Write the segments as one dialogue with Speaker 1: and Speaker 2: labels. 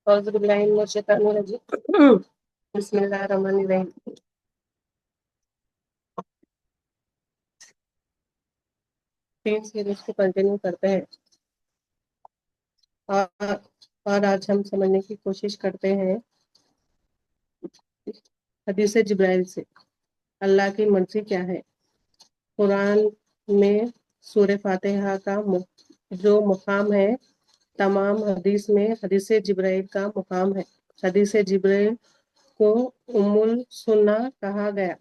Speaker 1: اعوذ باللہ من الشیطان الرجیم بسم اللہ الرحمن الرحیم۔ تین سیریز کو کنٹینیو کرتے ہیں اور آج ہم سمجھنے کی کوشش کرتے ہیں حدیث جبرائیل سے اللہ کی مرضی کیا ہے۔ قرآن میں سورہ فاتحہ کا جو مقام ہے، تمام حدیث میں حدیث جبرائیل کا مقام ہے۔ حدیث جبرائیل کو ام السنہ کہا گیا،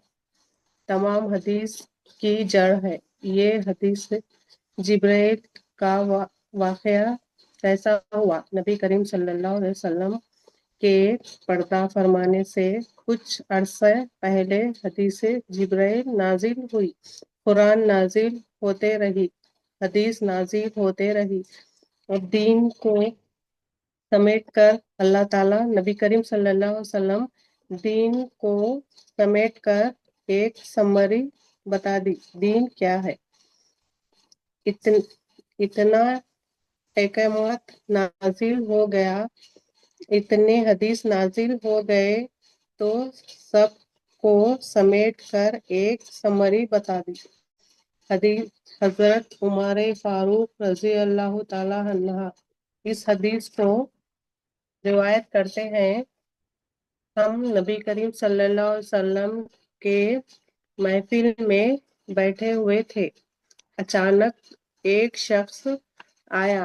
Speaker 1: تمام حدیث کی جڑ ہے۔ یہ حدیث جبرائیل کا واقعہ کیسا ہوا؟ نبی کریم صلی اللہ علیہ وسلم کے پردہ فرمانے سے کچھ عرصہ پہلے حدیث جبرائیل نازل ہوئی، قرآن نازل ہوتے رہی، حدیث نازل ہوتے رہی، اور دین کو سمیٹ کر اللہ تعالیٰ نبی کریم صلی اللہ علیہ وسلم دین کو سمیٹ کر ایک سمری بتا دی۔ دین کیا ہے؟ اتنا احکامات نازل ہو گیا، اتنے حدیث نازل ہو گئے تو سب کو سمیٹ کر ایک سمری بتا دی۔ حضرت عمر فاروق رضی اللہ تعالی عنہ اس حدیث کو روایت کرتے ہیں، ہم نبی کریم صلی اللہ علیہ وسلم کے محفل میں بیٹھے ہوئے تھے، اچانک ایک شخص آیا،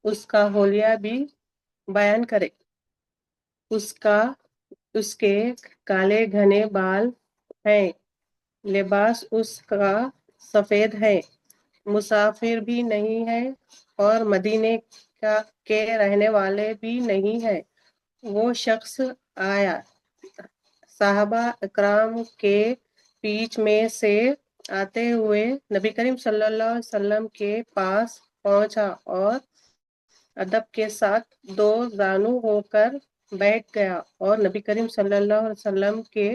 Speaker 1: اس کا حلیہ بھی بیان کرے۔ اس کے کالے گھنے بال ہیں، لباس اس کا سفید ہے، مسافر بھی نہیں ہے اور مدینے کے رہنے والے بھی نہیں ہے۔ وہ شخص آیا، صحابہ اکرام کے بیچ میں سے آتے ہوئے نبی کریم صلی اللہ علیہ وسلم کے پاس پہنچا اور ادب کے ساتھ دو زانو ہو کر بیٹھ گیا اور نبی کریم صلی اللہ علیہ وسلم کے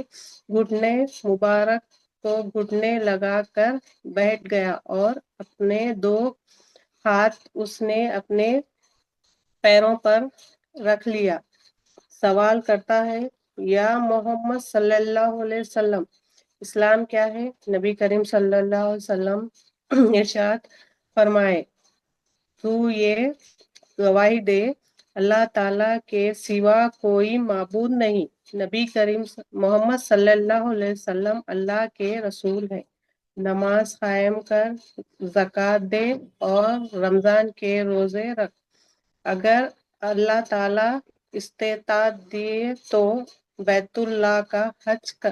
Speaker 1: گھٹنے مبارک کو گھٹنے لگا کر بیٹھ گیا اور اپنے دو ہاتھ اس نے اپنے پیروں پر رکھ لیا۔ سوال کرتا ہے، یا محمد صلی اللہ علیہ وسلم، اسلام کیا ہے؟ نبی کریم صلی اللہ علیہ وسلم ارشاد فرمائے، تو یہ گواہی دے اللہ تعالیٰ کے سوا کوئی معبود نہیں، نبی کریم محمد صلی اللہ علیہ وسلم اللہ کے رسول ہیں، نماز قائم کر، زکوٰۃ دے اور رمضان کے روزے رکھ، اگر اللہ تعالیٰ استطاعت دیے تو بیت اللہ کا حج کر۔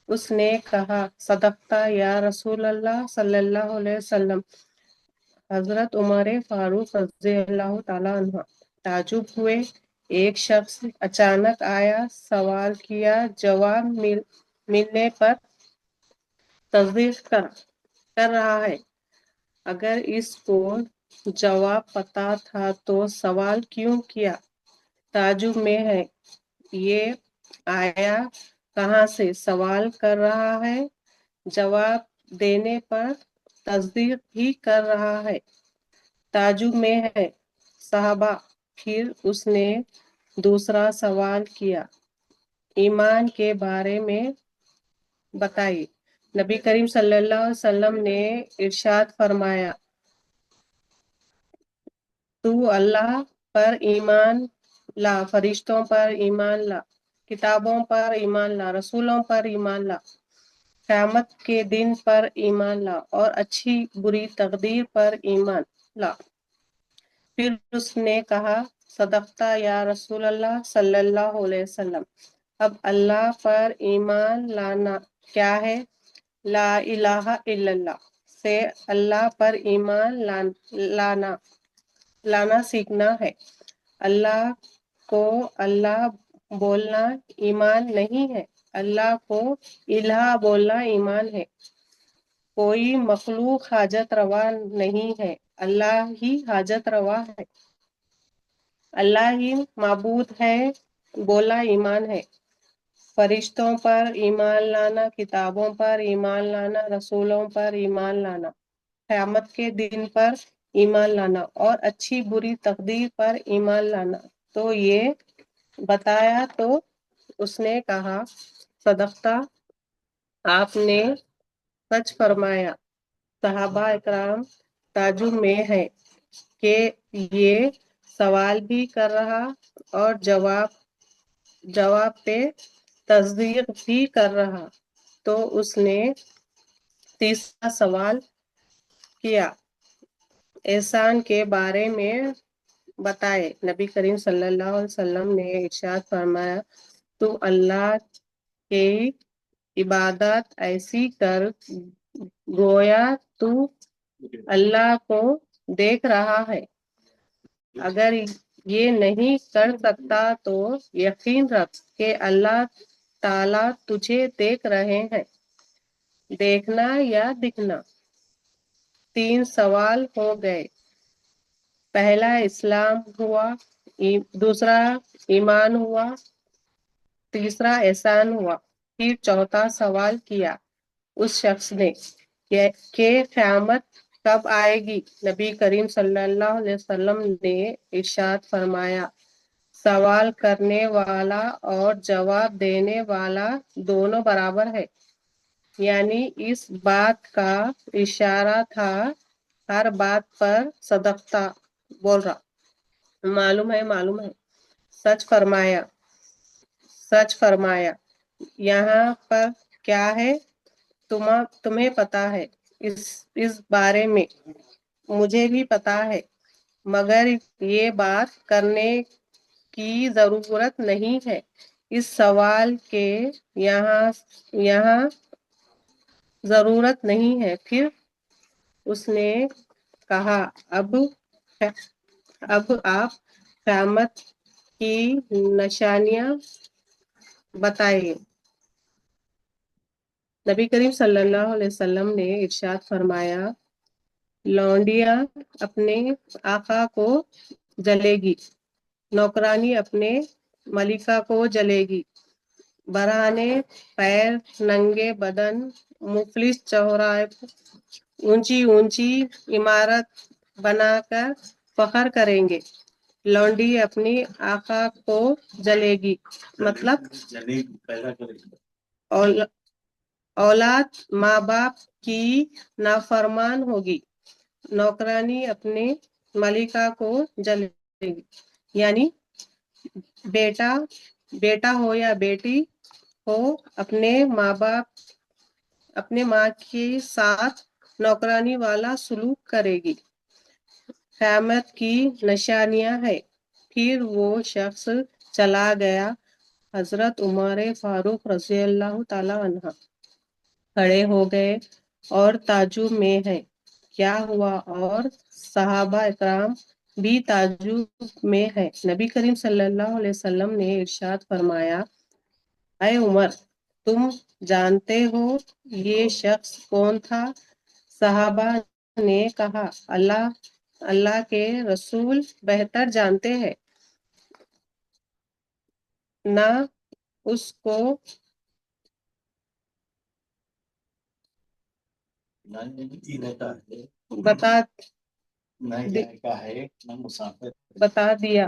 Speaker 1: اس نے کہا، صدقتا یا رسول اللہ صلی اللہ علیہ وسلم۔ حضرت عمر فاروق رضی اللہ تعالیٰ عنہ تعجب ہوئے، ایک شخص اچانک آیا، سوال کیا، جواب ملنے پر تصدیق کر رہا ہے۔ اگر اس کو جواب پتا تھا تو سوال کیوں کیا؟ تعجب میں ہے، یہ آیا کہاں سے؟ سوال کر رہا ہے، جواب دینے پر تصدیق بھی کر رہا ہے۔ تعجب میں ہے صحابہ۔ پھر اس نے دوسرا سوال کیا، ایمان کے بارے میں بتائیے۔ نبی کریم صلی اللہ علیہ وسلم نے ارشاد فرمایا، تو اللہ پر ایمان لا، فرشتوں پر ایمان لا، کتابوں پر ایمان لا، رسولوں پر ایمان لا، قیامت کے دن پر ایمان لا اور اچھی بری تقدیر پر ایمان لا۔ پھر اس نے کہا، صدقتا یا رسول اللہ صلی اللہ علیہ وسلم۔ اب اللہ پر ایمان لانا کیا ہے؟ لا الہ الا اللہ سے اللہ پر ایمان لانا سیکھنا ہے۔ اللہ کو اللہ بولنا ایمان نہیں ہے، اللہ کو الہ بولنا ایمان ہے۔ کوئی مخلوق حاجت روا نہیں ہے، اللہ ہی حاجت روا ہے، اللہ ہی معبود ہے، بولا ایمان ہے۔ فرشتوں پر ایمان لانا، کتابوں پر ایمان لانا، رسولوں پر ایمان لانا، قیامت کے دن پر ایمان لانا اور اچھی بری تقدیر پر ایمان لانا۔ تو یہ بتایا تو اس نے کہا صدقتا، آپ نے سچ فرمایا۔ صحابہ اکرام تعجب میں ہے کہ یہ سوال بھی کر رہا اور جواب پہ تصدیق بھی کر رہا۔ تو اس نے تیسرا سوال کیا، احسان کے بارے میں بتائے۔ نبی کریم صلی اللہ علیہ وسلم نے ارشاد فرمایا، تو اللہ کی عبادت ایسی کر گویا تو اللہ کو دیکھ رہا ہے۔ اگر یہ نہیں کر سکتا تو یقین رکھ کہ اللہ تعالیٰ تجھے دیکھ رہے ہیں، دیکھنا یا دکھنا۔ 3 سوال ہو گئے، پہلا اسلام ہوا، دوسرا ایمان ہوا، تیسرا احسان ہوا۔ پھر چوتھا سوال کیا اس شخص نے کہ قیامت کب آئے گی؟ نبی کریم صلی اللہ علیہ وسلم نے ارشاد فرمایا، سوال کرنے والا اور جواب دینے والا دونوں برابر ہے۔ یعنی اس بات کا اشارہ تھا ہر بات پر صدقتا بول رہا، معلوم ہے، سچ فرمایا۔ یہاں پر کیا ہے تمہیں پتا ہے، اس بارے میں مجھے بھی پتا ہے، مگر یہ بات کرنے کی ضرورت نہیں ہے۔ اس سوال کے یہاں ضرورت نہیں ہے۔ پھر اس نے کہا، اب آپ قیامت کی نشانیاں بتائیے۔ نبی کریم صلی اللہ علیہ وسلم نے ارشاد فرمایا، لونڈیاں اپنے آقا کو جلے گی، نوکرانی اپنے ملکہ کو جلے گی، برہنے پیر، ننگے بدن، مفلس چہرے، اونچی عمارت بنا کر فخر کریں گے۔ لونڈی اپنی آقا کو جلے گی، مطلب اولاد ماں باپ کی نافرمان ہوگی۔ نوکرانی اپنے ملکہ کو جلے گی، یعنی بیٹا ہو یا بیٹی ہو، اپنے ماں کے ساتھ نوکرانی والا سلوک کرے گی۔ قیامت کی نشانیاں ہے۔ پھر وہ شخص چلا گیا۔ حضرت عمر فاروق رضی اللہ تعالیٰ عنہ کھڑے ہو گئے اور تعجب میں ہے کیا ہوا، اور صحابہ اکرام بھی تعجب میں ہے۔ نبی کریم صلی اللہ علیہ وسلم نے ارشاد فرمایا، اے عمر، تم جانتے ہو یہ شخص کون تھا؟ صحابہ نے کہا، اللہ کے رسول بہتر جانتے ہیں۔ نہ اس کو بتا دیا۔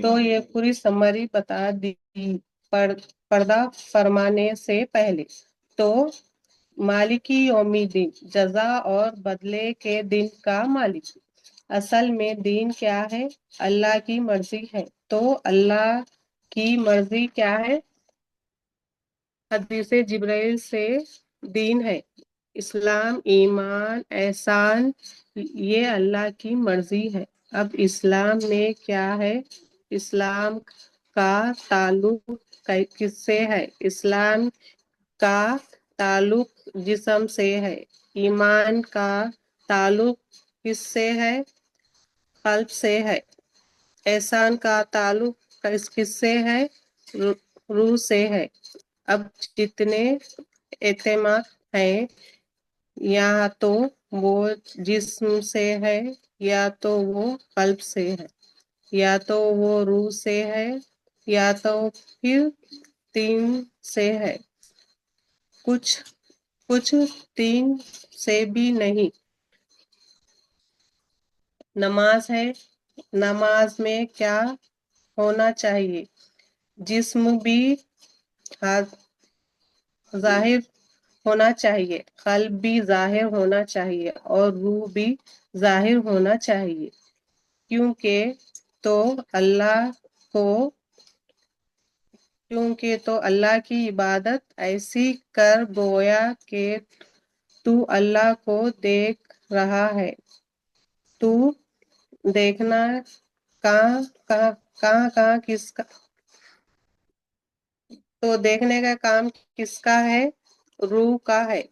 Speaker 1: تو یہ پوری سمری بتا دی پردہ فرمانے سے پہلے۔ تو مالکی یوم الدین، جزا اور بدلے کے دن کا مالک۔ اصل میں دین کیا ہے؟ اللہ کی مرضی ہے۔ تو اللہ کی مرضی کیا ہے؟ حدیث جبرائیل سے دین ہے، اسلام، ایمان، احسان، یہ اللہ کی مرضی ہے۔ اب اسلام میں کیا ہے؟ اسلام کا تعلق کس سے ہے؟ اسلام کا تعلق جسم سے ہے۔ ایمان کا تعلق کس سے ہے؟ قلب سے ہے۔ احسان کا تعلق کس سے ہے؟ روح سے ہے۔ اب جتنے اعتماد ہیں، یا تو وہ جسم سے ہے، یا تو وہ قلب سے ہے، یا تو وہ روح سے ہے، یا تو پھر 3 سے ہے، کچھ 3 سے بھی نہیں۔ نماز ہے، نماز میں کیا ہونا چاہیے؟ جسم بھی ظاہر ہونا چاہیے، قلب بھی ظاہر ہونا چاہیے، اور روح بھی ظاہر ہونا چاہیے، کیونکہ تو اللہ کی عبادت ایسی کر گویا کہ تو اللہ کو دیکھ رہا ہے۔ تو دیکھنا کہاں کس کا، تو دیکھنے کا کام کس کا ہے؟ روح کا ہے۔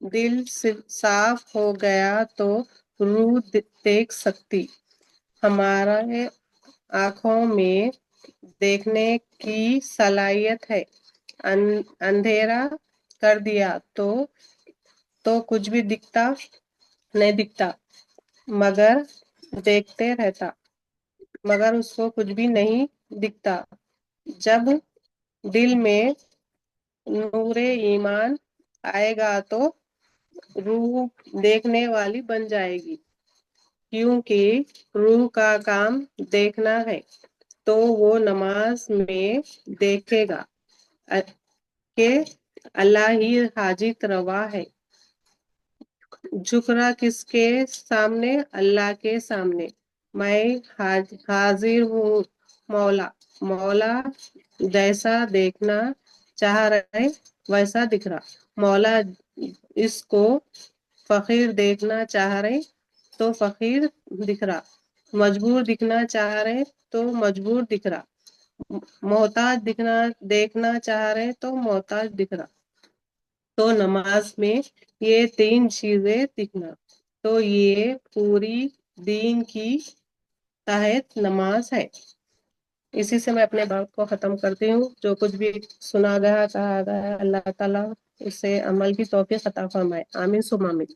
Speaker 1: دل صاف ہو گیا تو روح دیکھ سکتی۔ ہمارے آنکھوں میں دیکھنے کی صلاحیت ہے، اندھیرا کر دیا تو کچھ بھی نہیں دکھتا، مگر دیکھتے رہتا، مگر اس کو کچھ بھی نہیں دکھتا۔ جب دل میں نور ایمان آئے گا تو روح دیکھنے والی بن جائے گی، کیونکہ روح کا کام دیکھنا ہے، تو وہ نماز میں دیکھے گا کہ اللہ ہی حاجت روا ہے۔ جھکنا کس کے سامنے؟ اللہ کے سامنے۔ میں حاضر ہوں مولا جیسا دیکھنا چاہ رہے ویسا دکھ رہا، مولا اس کو فقیر دیکھنا چاہ رہے تو فقیر دکھ رہا، مجبور دکھنا چاہ رہے تو مجبور دکھ رہا، محتاج دیکھنا چاہ رہے تو محتاج دکھ رہا۔ تو نماز میں یہ 3 چیزیں دکھنا، تو یہ پوری دین کی تحت نماز ہے۔ اسی سے میں اپنے بات کو ختم کرتی ہوں۔ جو کچھ بھی سنا گیا کہا گیا، اللہ تعالیٰ اس سے عمل کی توفیق عطا فرمائے، آمین ثم آمین۔